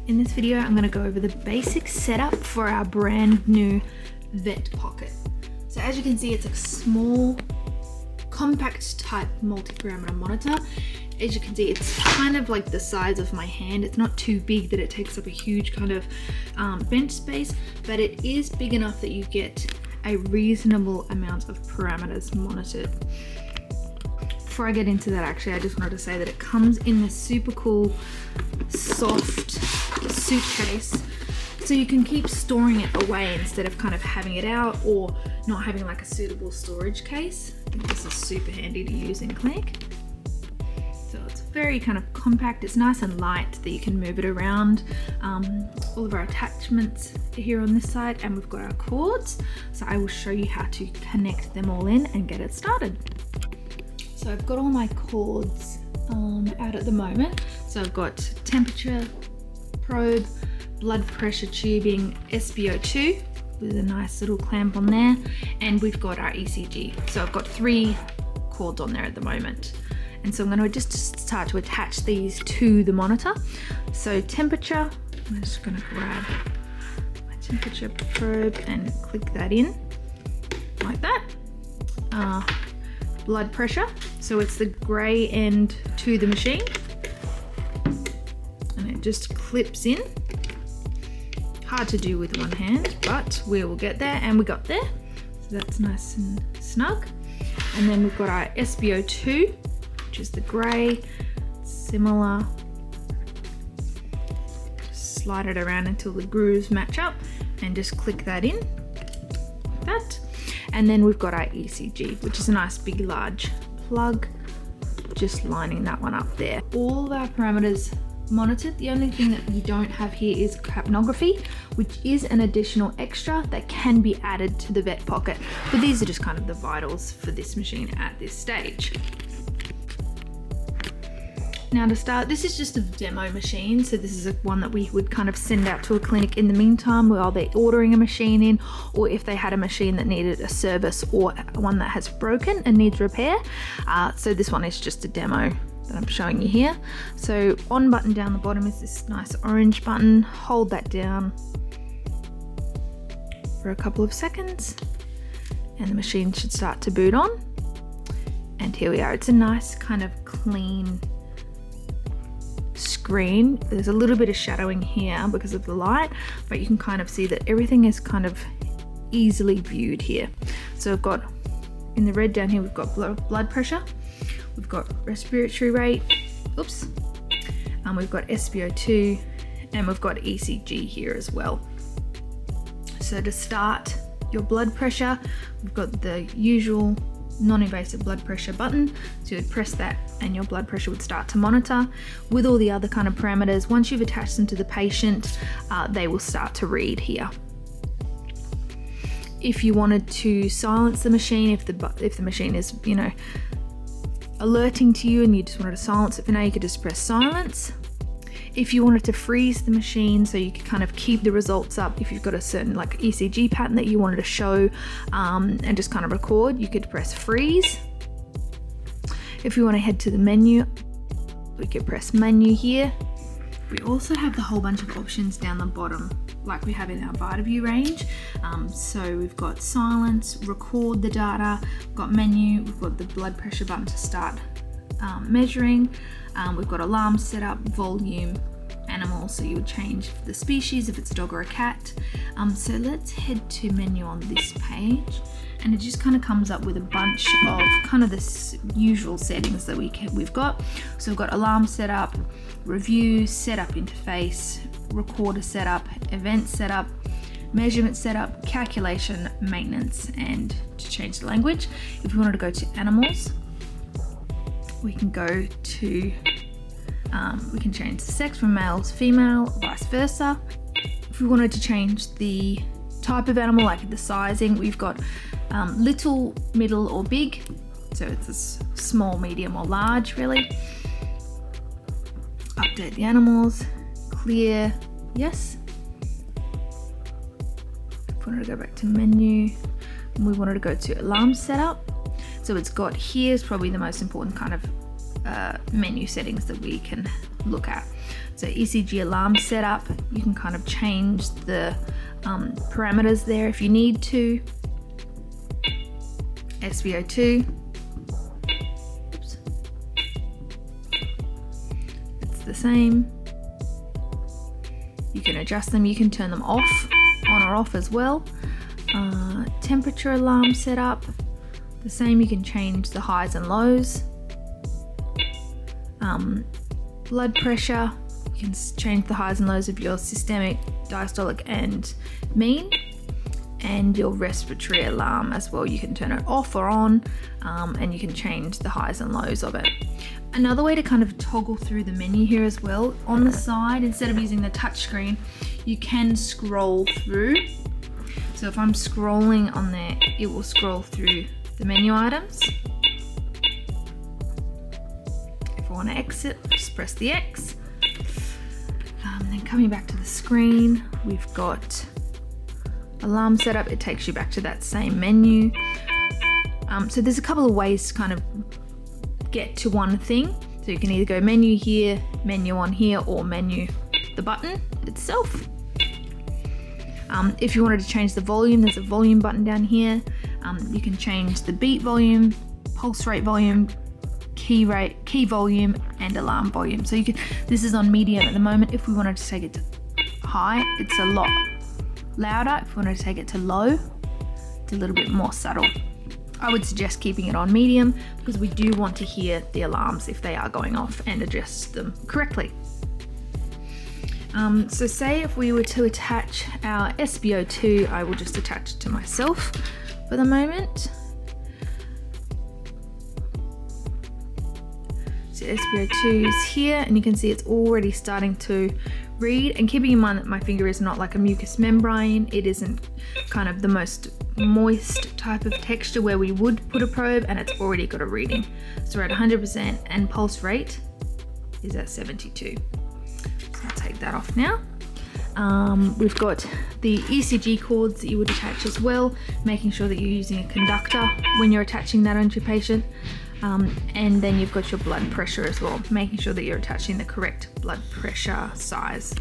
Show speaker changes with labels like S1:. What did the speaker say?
S1: In this video, I'm going to go over the basic setup for our brand new Vet Pocket. So as you can see, it's a small, compact type multi-parameter monitor. As you can see, it's kind of like the size of my hand. It's not too big that it takes up a huge kind of bench space, but it is big enough that you get a reasonable amount of parameters monitored. Before I get into that, actually, I just wanted to say that it comes in this super cool, soft suitcase, so you can keep storing it away instead of kind of having it out or not having like a suitable storage case. I think this is super handy to use in clinic. So it's very kind of compact, it's nice and light that you can move it around. All of our attachments are here on this side, and we've got our cords. So I will show you how to connect them all in and get it started. So I've got all my cords out at the moment. So I've got temperature probe, blood pressure tubing, SpO2 with a nice little clamp on there, and we've got our ECG. So I've got 3 cords on there at the moment. And so I'm going to just start to attach these to the monitor. So temperature, I'm just going to grab my temperature probe and click that in like that. Blood pressure, so it's the grey end to the machine, and it just clips in. Hard to do with one hand, but we will get there, and we got there. So that's nice and snug. And then we've got our SpO2, which is the grey, similar. Just slide it around until the grooves match up and just click that in like that. And then we've got our ECG, which is a nice big large plug, just lining that one up there. All of our parameters monitored. The only thing that we don't have here is capnography, which is an additional extra that can be added to the Vet Pocket. But these are just kind of the vitals for this machine at this stage. Now to start, this is just a demo machine, so this is one that we would kind of send out to a clinic in the meantime while they're ordering a machine in, or if they had a machine that needed a service or one that has broken and needs repair. So this one is just a demo that I'm showing you here. So on button down the bottom is this nice orange button. Hold that down for a couple of seconds and the machine should start to boot on. And here we are. It's a nice kind of clean screen. There's a little bit of shadowing here because of the light, but you can kind of see that everything is kind of easily viewed here. So we've got in the red down here, we've got blood pressure, we've got respiratory rate, oops, and we've got SpO2, and we've got ECG here as well. So to start your blood pressure, we've got the usual non-invasive blood pressure button, so you would press that and your blood pressure would start to monitor. With all the other kind of parameters, once you've attached them to the patient, they will start to read here. If you wanted to silence the machine, if the machine is, you know, alerting to you and you just wanted to silence it for now, you could just press silence. If you wanted to freeze the machine so you could kind of keep the results up, if you've got a certain like ECG pattern that you wanted to show and just kind of record, you could press freeze. If you want to head to the menu, we could press menu here. We also have the whole bunch of options down the bottom like we have in our VitaView range. So we've got silence, record the data, we've got menu, we've got the blood pressure button to start measuring. We've got alarm setup, volume, animal, so you would change the species if it's a dog or a cat. So let's head to menu on this page, and it just kind of comes up with a bunch of kind of the usual settings that we've got. So we've got alarm setup, review, setup interface, recorder setup, event setup, measurement setup, calculation, maintenance, and to change the language. If we wanted to go to animals, we can go to, we can change the sex from male to female, vice versa. If we wanted to change the type of animal, like the sizing, we've got little, middle, or big. So it's a small, medium, or large, really. Update the animals, clear, yes. If we wanted to go back to menu, and we wanted to go to alarm setup. So it's got, here's probably the most important kind of menu settings that we can look at. So ECG alarm setup, you can kind of change the parameters there if you need to. SpO2. Oops. It's the same. You can adjust them, you can turn them off, on or off as well. Temperature alarm setup, the same, you can change the highs and lows. Blood pressure, you can change the highs and lows of your systemic, diastolic and mean. And your respiratory alarm as well, you can turn it off or on, and you can change the highs and lows of it. Another way to kind of toggle through the menu here as well, on the side, instead of using the touch screen, you can scroll through. So if I'm scrolling on there, it will scroll through the menu items. If I want to exit, just press the X. Then coming back to the screen, we've got alarm setup. It takes you back to that same menu. So there's a couple of ways to kind of get to one thing. So you can either go menu here, menu on here, or menu the button itself. If you wanted to change the volume, there's a volume button down here. You can change the beat volume, pulse rate volume, key rate, key volume, and alarm volume. So you can, this is on medium at the moment. If we wanted to take it to high, it's a lot louder. If we wanted to take it to low, it's a little bit more subtle. I would suggest keeping it on medium because we do want to hear the alarms if they are going off and adjust them correctly. So say if we were to attach our SpO2, I will just attach it to myself for the moment. So SpO2 is here, and you can see it's already starting to read, and keeping in mind that my finger is not like a mucous membrane, it isn't kind of the most moist type of texture where we would put a probe, and it's already got a reading. So we're at 100% and pulse rate is at 72. So I'll take that off now. We've got the ECG cords that you would attach as well, making sure that you're using a conductor when you're attaching that onto your patient. And then you've got your blood pressure as well, making sure that you're attaching the correct blood pressure size.